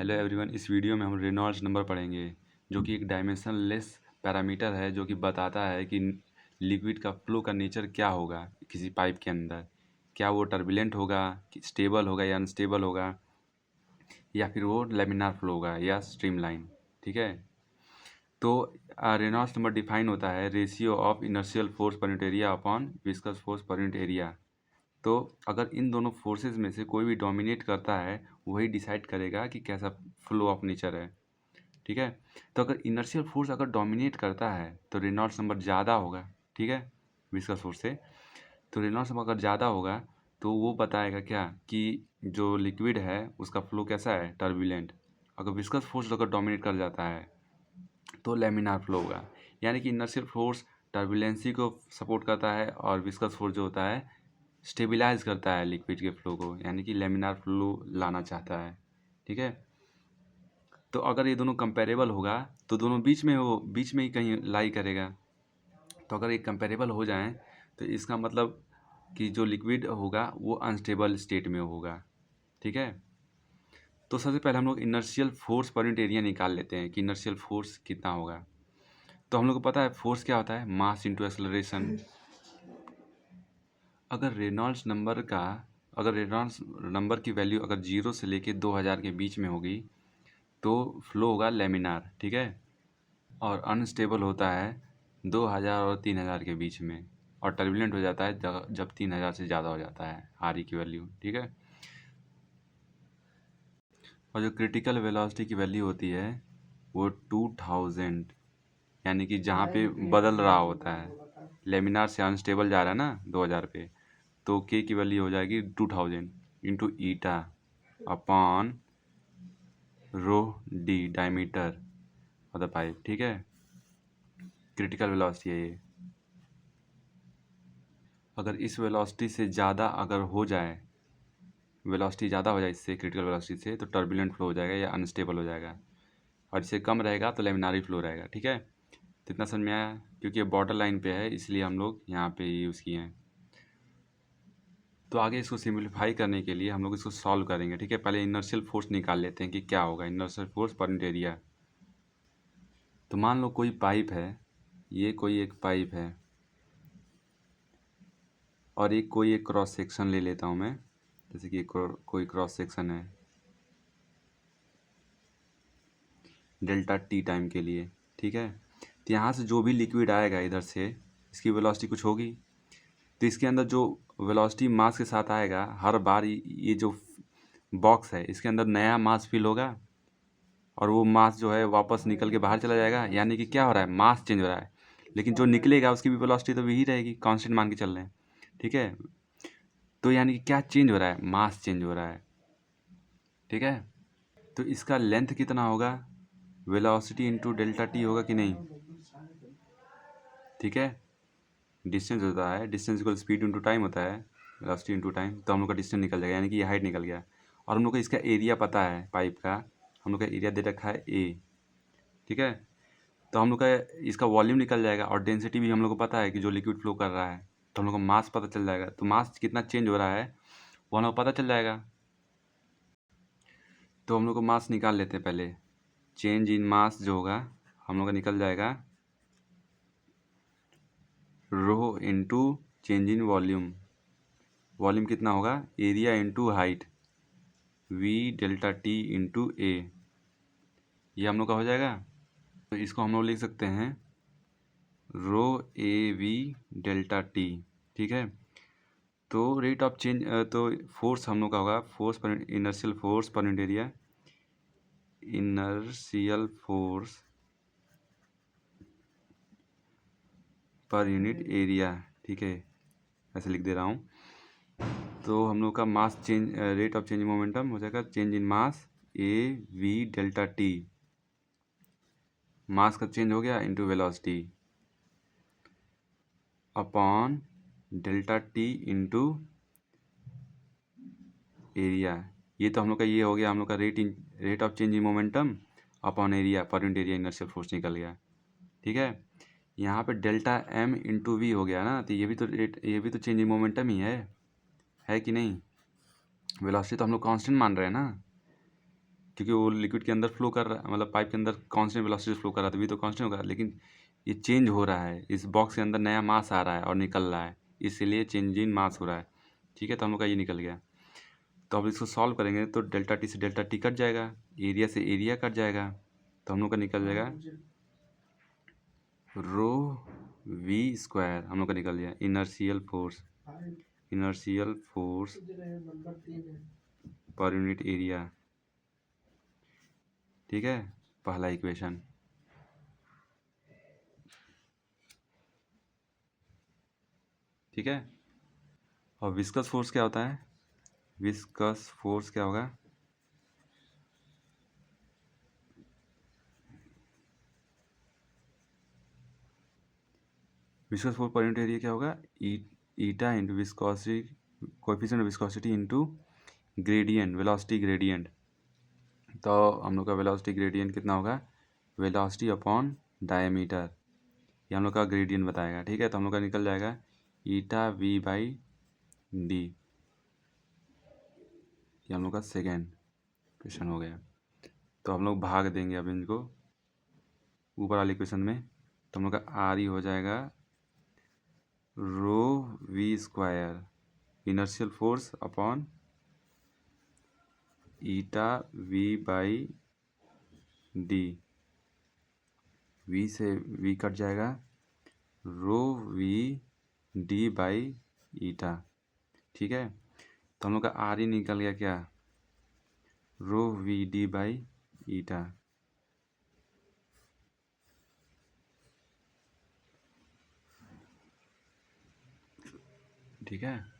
Hello everyone, इस video में हम रेनॉल्ड्स नंबर पढ़ेंगे जो कि एक डायमेंशनलेस पैरामीटर है जो कि बताता है कि लिक्विड का फ्लो का नेचर क्या होगा किसी पाइप के अंदर। क्या वो टर्बुलेंट होगा, स्टेबल होगा या अनस्टेबल होगा, या फिर वो लेमिनार फ्लो होगा या स्ट्रीमलाइन। ठीक है, तो रेनॉल्ड्स नंबर डिफाइन होता है ratio of inertial force per unit area upon viscous force per unit area. तो अगर इन दोनों फोर्सेस में से कोई भी डोमिनेट करता है वही डिसाइड करेगा कि कैसा फ्लो ऑफ नेचर है। ठीक है, तो अगर इनर्शियल फोर्स अगर डोमिनेट करता है तो रेनॉल्ड्स नंबर ज़्यादा होगा। ठीक है, विस्कस फोर्स से तो रेनॉल्ड्स नंबर अगर ज़्यादा होगा तो वो बताएगा क्या कि जो लिक्विड है उसका फ्लो कैसा है, टर्बुलेंट। अगर विस्कस फोर्स अगर डोमिनेट कर जाता है तो लेमिनार फ्लो होगा। यानी कि इनर्शियल फोर्स टर्बुलेंसी को सपोर्ट करता है और विस्कस फोर्स जो होता है स्टेबिलाइज करता है लिक्विड के फ्लो को, यानी कि लेमिनार फ्लो लाना चाहता है। ठीक है, तो अगर ये दोनों कंपेरेबल होगा तो दोनों बीच में ही कहीं लाई करेगा। तो अगर ये कंपेरेबल हो जाएं तो इसका मतलब कि जो लिक्विड होगा वो अनस्टेबल स्टेट में होगा। ठीक है, तो सबसे पहले हम लोग inertial force per unit area निकाल लेते हैं कि इनर्शियल फोर्स कितना होगा। तो हम लोग को पता है फोर्स क्या होता है, मास इंटू एक्सेलरेशन। अगर रेनॉल्ड्स नंबर की वैल्यू अगर 0 से लेके 2000 के बीच में होगी तो फ्लो होगा लेमिनार। ठीक है, और अनस्टेबल होता है 2000 और 3000 के बीच में, और टर्बुलेंट हो जाता है जब 3000 से ज़्यादा हो जाता है आर ई की वैल्यू। ठीक है, और जो क्रिटिकल वेलोसिटी की वैल्यू होती है वो 2000, यानी कि जहाँ पे बदल रहा होता है, लेमिनार से अनस्टेबल जा रहा है ना 2000 पे, तो के की वैल्यू हो जाएगी 2000 into eta upon rho D, diameter of the pipe. ठीक है, क्रिटिकल वेलोसिटी है ये। अगर इस वेलोसिटी से ज़्यादा अगर हो जाए, वेलोसिटी ज़्यादा हो जाए इससे, क्रिटिकल वेलोसिटी से, तो टर्बुलेंट फ्लो हो जाएगा या अनस्टेबल हो जाएगा, और इससे कम रहेगा तो लेमिनारी फ्लो रहेगा। ठीक है, तो इतना समझ में आया, क्योंकि ये बॉर्डर लाइन पे है इसलिए हम लोग यहाँ पे यूज़ किए हैं। तो आगे इसको सिंप्लीफाई करने के लिए हम लोग इसको सॉल्व करेंगे। ठीक है, पहले इनर्शियल फोर्स निकाल लेते हैं कि क्या होगा inertial force per unit area. तो मान लो कोई पाइप है, ये कोई एक पाइप है, और कोई एक क्रॉस सेक्शन ले लेता हूँ मैं, जैसे कि कोई क्रॉस सेक्शन है डेल्टा टी टाइम के लिए। ठीक है, तो यहाँ से जो भी लिक्विड आएगा इधर से, इसकी वेलोसिटी कुछ होगी, तो इसके अंदर जो वेलोसिटी मास के साथ आएगा हर बार, ये जो बॉक्स है इसके अंदर नया मास फिल होगा, और वो मास जो है वापस निकल के बाहर चला जाएगा। यानी कि क्या हो रहा है, मास चेंज हो रहा है, लेकिन जो निकलेगा उसकी भी वेलोसिटी तो वही रहेगी, कांस्टेंट मान के चल रहे हैं। ठीक है, तो यानी कि क्या चेंज हो रहा है, मास चेंज हो रहा है। ठीक है, तो इसका लेंथ कितना होगा, वेलोसिटी इंटू डेल्टा टी होगा कि नहीं। ठीक है, डिस्टेंस होता है, distance equal speed into time होता है, वेलोसिटी इंटू टाइम, तो हम लोग का डिस्टेंस निकल जाएगा, यानी कि ये हाइट निकल गया। और हम लोग को इसका एरिया पता है पाइप का, हम लोग का एरिया दे रखा है ए। ठीक है, तो हम लोग का इसका वॉल्यूम निकल जाएगा, और डेंसिटी भी हम लोग को पता है कि जो लिक्विड फ्लो कर रहा है, तो हम लोग को मास पता चल जाएगा। तो मास कितना चेंज हो रहा है वो हम लोग को पता चल जाएगा। तो हम लोग को मास निकाल लेते हैं पहले। चेंज इन मास जो होगा हम लोग का निकल जाएगा rho into change in volume. Volume कितना होगा, area into height, V delta T into A, ये हम लोग का हो जाएगा। तो इसको हम लोग लिख सकते हैं रो ए वी डेल्टा टी। ठीक है, तो रेट ऑफ चेंज, तो फोर्स हम लोग का होगा फोर्स पर inertial force per unit area, inertial force per unit area. ठीक है, ऐसे लिख दे रहा हूँ। तो हम लोग का mass change, rate of change momentum हो जाएगा change in mass A V delta T, mass का चेंज हो गया into velocity upon delta T into area. ये तो हम लोग का ये हो गया, हम लोग का rate of change in momentum upon area per unit area inertial force निकल गया। ठीक है, यहाँ पे डेल्टा एम इंटू वी हो गया ना, तो ये भी तो चेंज इन मोमेंटम ही है कि नहीं। वेलोसिटी तो हम लोग कांस्टेंट मान रहे हैं ना, क्योंकि वो लिक्विड के अंदर फ्लो कर रहा है, मतलब पाइप के अंदर कांस्टेंट वेलोसिटी फ्लो कर रहा है, तभी तो कांस्टेंट होगा। लेकिन ये चेंज हो रहा है, इस बॉक्स के अंदर नया मास आ रहा है और निकल रहा है, इसीलिए चेंज इन मास हो रहा है। ठीक है, तो हम लोग का ये निकल गया। तो अब इसको सॉल्व करेंगे तो डेल्टा टी से डेल्टा टी कट जाएगा, एरिया से एरिया कट जाएगा, तो हम लोग का निकल जाएगा रो वी स्क्वायर। हम लोग का निकल गया inertial force per unit area. ठीक है, पहला इक्वेशन। ठीक है, और विस्कस फोर्स क्या होता है? विस्कस फोर्स क्या होगा? Viscous force per unit area क्या होगा? Eta into viscosity, coefficient of viscosity into gradient, velocity gradient. तो हम लोग का वेलोसिटी ग्रेडियंट कितना होगा? वेलोसिटी अपॉन डायमीटर, ये हम लोग का ग्रेडियंट बताएगा। ठीक है, तो हम लोग का निकल जाएगा ईटा वी बाई डी। ये हम लोग का सेकेंड क्वेश्चन हो गया। तो हम लोग भाग देंगे अब इनको ऊपर वाले क्वेश्चन में, तो हम लोग का आर ही हो जाएगा rho V square inertial force upon eta V by D. V say V cut जाएगा, rho V D by eta. ठीक है, तो हम लोग का आर ही निकल गया क्या? रो वी डी बाई ईटा। ठीक है।